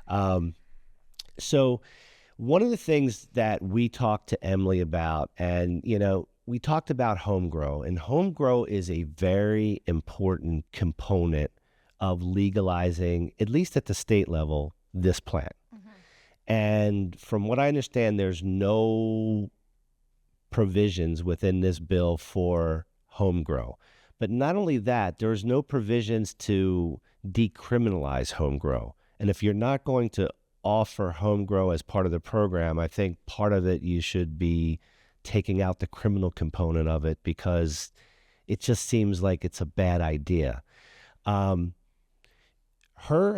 Um, so one of the things that we talked to Emily about, and, we talked about home grow, and home grow is a very important component of legalizing, at least at the state level, this plant. And from what I understand, there's no provisions within this bill for home grow. But not only that, there's no provisions to decriminalize home grow. And if you're not going to offer home grow as part of the program, I think part of it you should be taking out the criminal component of it, because it just seems like it's a bad idea. Her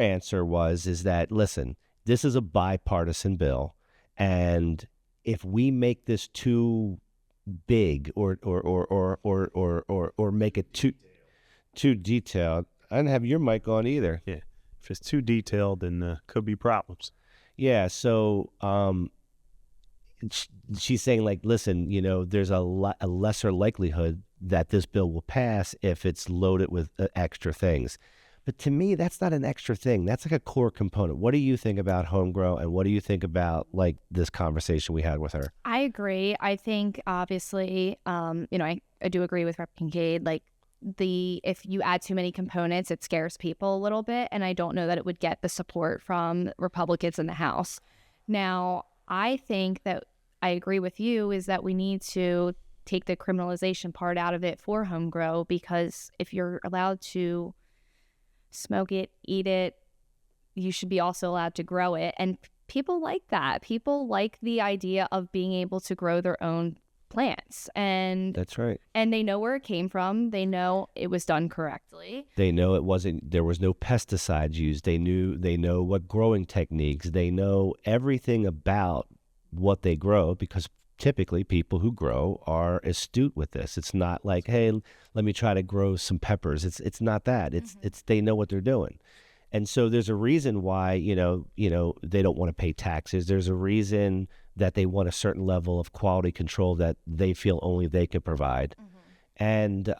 answer is that, listen, this is a bipartisan bill, and if we make this too big or make it too detailed, I didn't have your mic on either. Yeah, if it's too detailed, then could be problems. Yeah, so she's saying, like, listen, there's a lesser likelihood that this bill will pass if it's loaded with extra things. But to me, that's not an extra thing. That's like a core component. What do you think about home grow, and what do you think about, like, this conversation we had with her? I agree. I think, obviously, I do agree with Rep. Kincaid. Like, if you add too many components, it scares people a little bit, and I don't know that it would get the support from Republicans in the House. Now, I think that I agree with you is that we need to take the criminalization part out of it for home grow, because if you're allowed to smoke it, eat it, you should be also allowed to grow it. And people like that. People like the idea of being able to grow their own plants. And that's right. And they know where it came from. They know it was done correctly. They know there was no pesticides used. They know what growing techniques. They know everything about what they grow, because typically people who grow are astute with this. It's not like, hey, let me try to grow some peppers. It's not that. It's they know what they're doing. And so there's a reason why, they don't want to pay taxes. There's a reason that they want a certain level of quality control that they feel only they could provide. And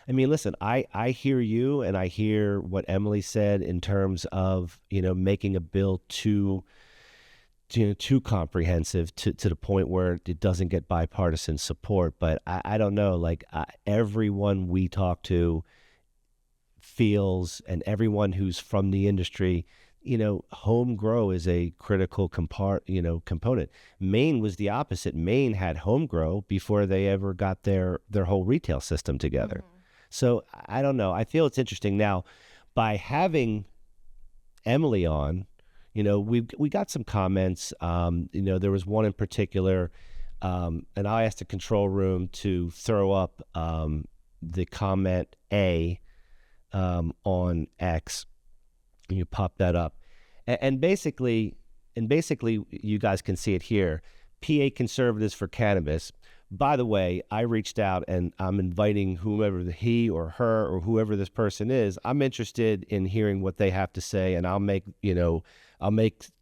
listen, I hear you, and I hear what Emily said in terms of, making a bill too comprehensive to the point where it doesn't get bipartisan support. But I don't know, like, everyone we talk to feels, and everyone who's from the industry, home grow is a critical component. Maine was the opposite. Maine had home grow before they ever got their whole retail system together. So I don't know. I feel it's interesting. Now, by having Emily on, we got some comments. There was one in particular, and I asked the control room to throw up the comment A on X. You pop that up, and basically, you guys can see it here. PA Conservatives for Cannabis. By the way, I reached out, and I'm inviting whoever, he or her or whoever this person is. I'm interested in hearing what they have to say, and I'll make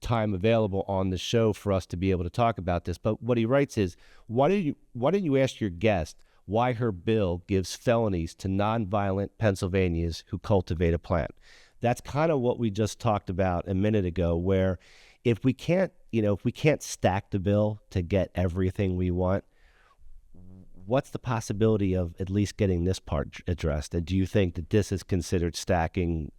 time available on the show for us to be able to talk about this. But what he writes is, why didn't you ask your guest why her bill gives felonies to nonviolent Pennsylvanians who cultivate a plant? That's kind of what we just talked about a minute ago, where if we can't stack the bill to get everything we want, what's the possibility of at least getting this part addressed? And do you think that this is considered stacking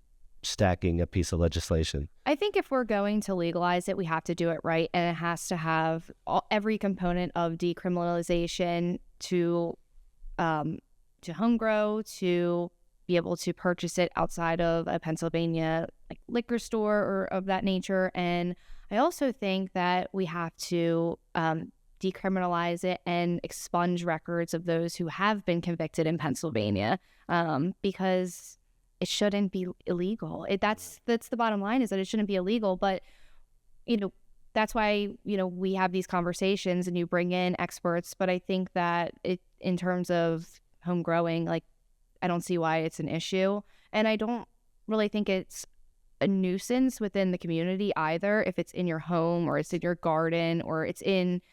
a piece of legislation? I think if we're going to legalize it, we have to do it right, and it has to have every component of decriminalization to home grow, to be able to purchase it outside of a Pennsylvania liquor store or of that nature. And I also think that we have to decriminalize it and expunge records of those who have been convicted in Pennsylvania, because it shouldn't be illegal. That's the bottom line, is that it shouldn't be illegal. But that's why we have these conversations and you bring in experts. But I think that in terms of home growing, I don't see why it's an issue, and I don't really think it's a nuisance within the community either. If it's in your home, or it's in your garden, or it's in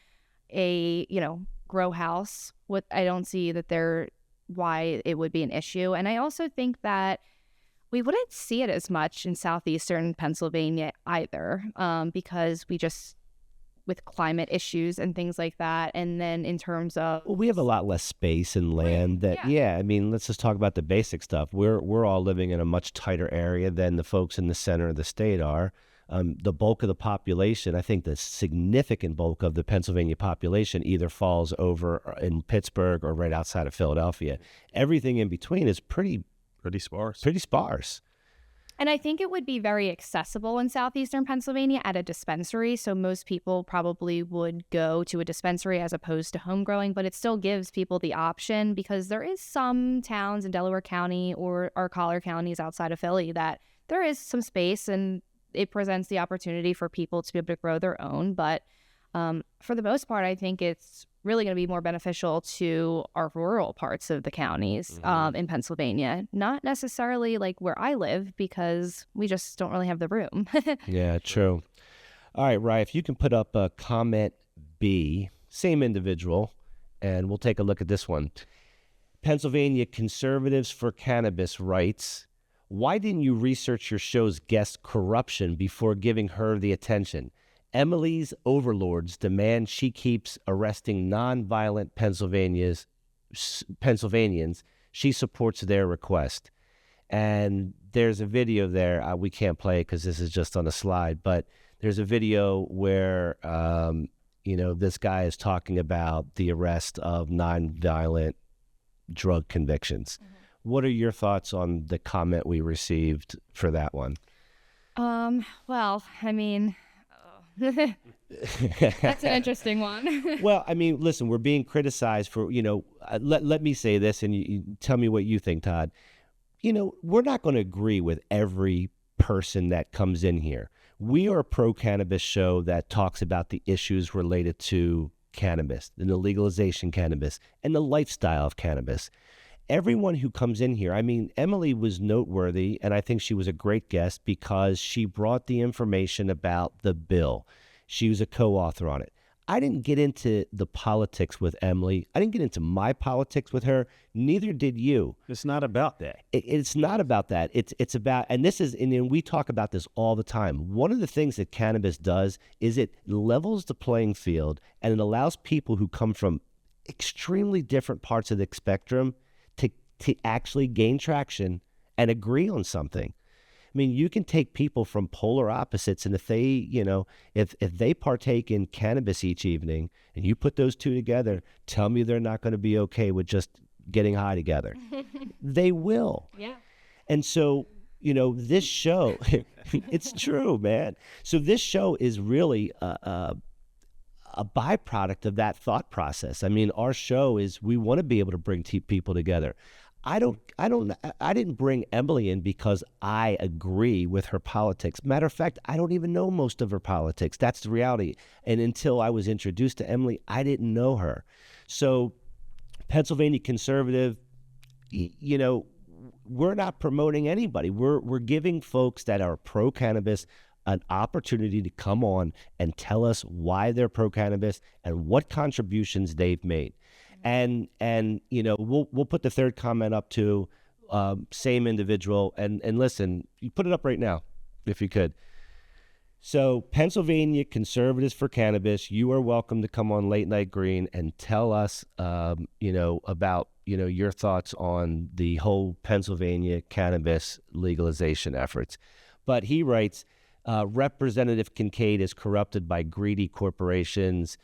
a grow house, I don't see why it would be an issue. And I also think that we wouldn't see it as much in southeastern Pennsylvania either, because we just, with climate issues and things like that. And then in terms of, Well, we have a lot less space and land that, yeah. I mean, let's just talk about the basic stuff. We're all living in a much tighter area than the folks in the center of the state are. The bulk of the population, I think the significant bulk of the Pennsylvania population either falls over in Pittsburgh or right outside of Philadelphia. Everything in between is pretty sparse. Pretty sparse. And I think it would be very accessible in southeastern Pennsylvania at a dispensary. So most people probably would go to a dispensary as opposed to home growing, but it still gives people the option, because there is some towns in Delaware County or collar counties outside of Philly that there is some space and it presents the opportunity for people to be able to grow their own. But for the most part, I think it's really going to be more beneficial to our rural parts of the counties in Pennsylvania, not necessarily like where I live, because we just don't really have the room. Yeah, true. All right, Rye, if you can put up comment B, same individual, and we'll take a look at this one. Pennsylvania Conservatives for Cannabis writes, why didn't you research your show's guest corruption before giving her the attention? Emily's overlords demand she keeps arresting nonviolent Pennsylvanians. She supports their request. And there's a video there. We can't play it because this is just on a slide, but there's a video where, this guy is talking about the arrest of nonviolent drug convictions. Mm-hmm. What are your thoughts on the comment we received for that one? Well, I mean... That's an interesting one. Well, I mean, listen, we're being criticized for, let me say this and you tell me what you think, Todd. We're not going to agree with every person that comes in here. We are a pro-cannabis show that talks about the issues related to cannabis, and the legalization of cannabis, and the lifestyle of cannabis. Everyone who comes in here, I mean, Emily was noteworthy, and I think she was a great guest because she brought the information about the bill. She was a co-author on it. I didn't get into the politics with Emily. I didn't get into my politics with her. Neither did you. It's not about that. It's not about that. It's about, and we talk about this all the time. One of the things that cannabis does is it levels the playing field, and it allows people who come from extremely different parts of the spectrum to actually gain traction and agree on something. I mean, you can take people from polar opposites, and if they, if they partake in cannabis each evening and you put those two together, tell me they're not going to be okay with just getting high together. They will. Yeah. And so, this show, it's true, man. So this show is really a byproduct of that thought process. I mean, our show is, we want to be able to bring people together. I didn't bring Emily in because I agree with her politics. Matter of fact, I don't even know most of her politics. That's the reality. And until I was introduced to Emily, I didn't know her. So Pennsylvania Conservative, we're not promoting anybody. We're giving folks that are pro-cannabis an opportunity to come on and tell us why they're pro-cannabis and what contributions they've made. And we'll put the third comment up to same individual. And listen, you put it up right now, if you could. So Pennsylvania Conservatives for Cannabis, you are welcome to come on Late Night Green and tell us, about, your thoughts on the whole Pennsylvania cannabis legalization efforts. But he writes, Representative Kincaid is corrupted by greedy corporations.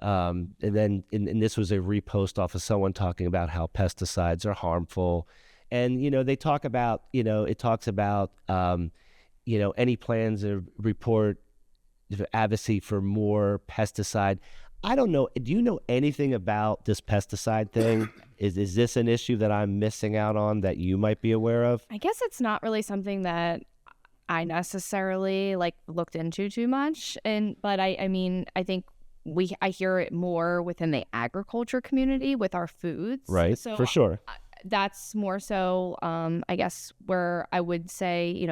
And then and this was a repost off of someone talking about how pesticides are harmful. And, they talk about, it talks about, any plans to report advocacy for more pesticide. I don't know. Do you know anything about this pesticide thing? Is this an issue that I'm missing out on that you might be aware of? I guess it's not really something that I necessarily looked into too much. But I mean, I think I hear it more within the agriculture community with our foods. Right, so for sure. That's more so, I guess, where I would say,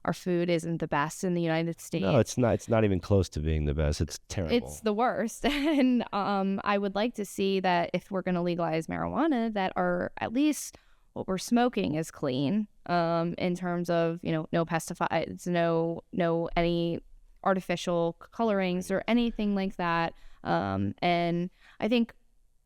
our food isn't the best in the United States. No, it's not. It's not even close to being the best. It's terrible. It's the worst. And I would like to see that if we're going to legalize marijuana, that our at least what we're smoking is clean, in terms of, you know, no pesticides, no any artificial colorings or anything like that. And I think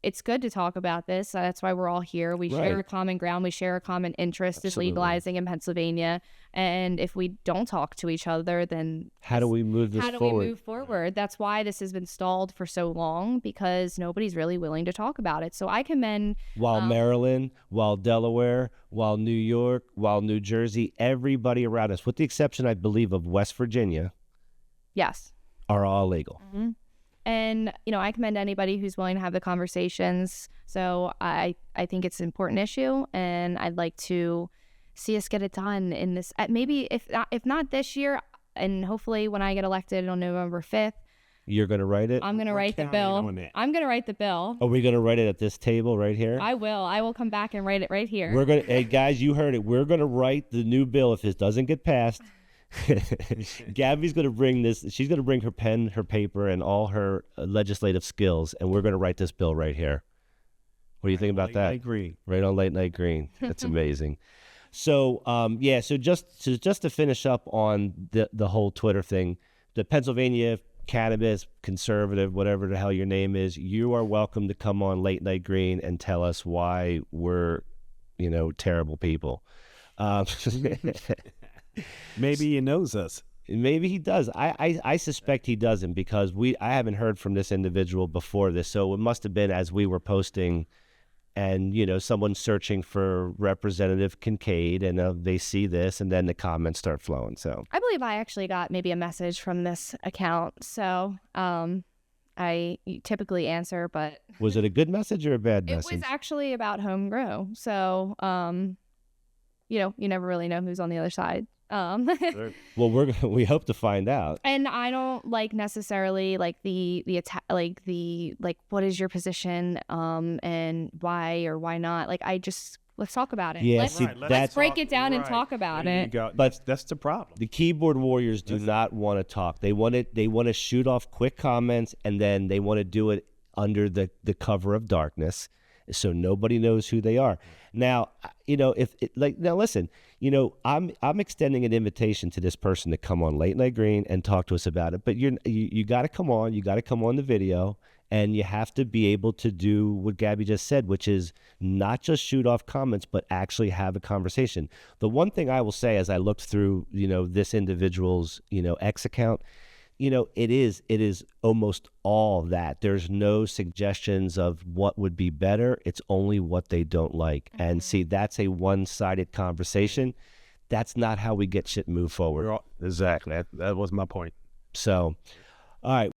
it's good to talk about this. That's why we're all here. We share a common ground. We share a common interest in legalizing in Pennsylvania. And if we don't talk to each other, then how do we move this forward? How do we move forward? That's why this has been stalled for so long, because nobody's really willing to talk about it. So I commend... While Maryland, while Delaware, while New York, while New Jersey, everybody around us, with the exception, I believe, of West Virginia, yes, are all legal. Mm-hmm. And, you know, I commend anybody who's willing to have the conversations. So I think it's an important issue, and I'd like to see us get it done in this, maybe if not this year, and hopefully when I get elected on November 5th. You're going to write it? I'm going to write the bill. I'm going to write the bill. Are we going to write it at this table right here? I will. I will come back and write it right here. We're going to, hey guys, you heard it. We're going to write the new bill if this doesn't get passed. Gabby's going to bring this. She's going to bring her pen, her paper, and all her legislative skills, and we're going to write this bill right here. What do you think about that? Late Night Green. Right on Late Night Green. That's amazing. So, so just to finish up on the whole Twitter thing, the Pennsylvania Cannabis Conservative, whatever the hell your name is, you are welcome to come on Late Night Green and tell us why we're, you know, terrible people. Maybe he knows us. Maybe he does. I suspect he doesn't, because I haven't heard from this individual before this. So it must have been as we were posting, and, you know, someone searching for Representative Kincaid, and they see this, and then the comments start flowing. So I believe I actually got maybe a message from this account. So I typically answer, but was it a good message or a bad message? It was actually about home grow. So you know, you never really know who's on the other side. Well, we hope to find out. And I don't like necessarily like the what is your position, and why or why not? Like, let's talk about it. Yeah, let's break it down and talk about it. But that's the problem. The keyboard warriors do not want to talk. They want to shoot off quick comments, and then they want to do it under the cover of darkness, so nobody knows who they are. Now, you know, now listen, you know, I'm extending an invitation to this person to come on Late Night Green and talk to us about it. But you got to come on. You got to come on the video, and you have to be able to do what Gabby just said, which is not just shoot off comments, but actually have a conversation. The one thing I will say, as I looked through, you know, this individual's, you know, X account, you know, it is almost all that. There's no suggestions of what would be better. It's only what they don't like. Mm-hmm. And see, that's a one-sided conversation. That's not how we get shit moved forward. Exactly. That was my point. So, all right.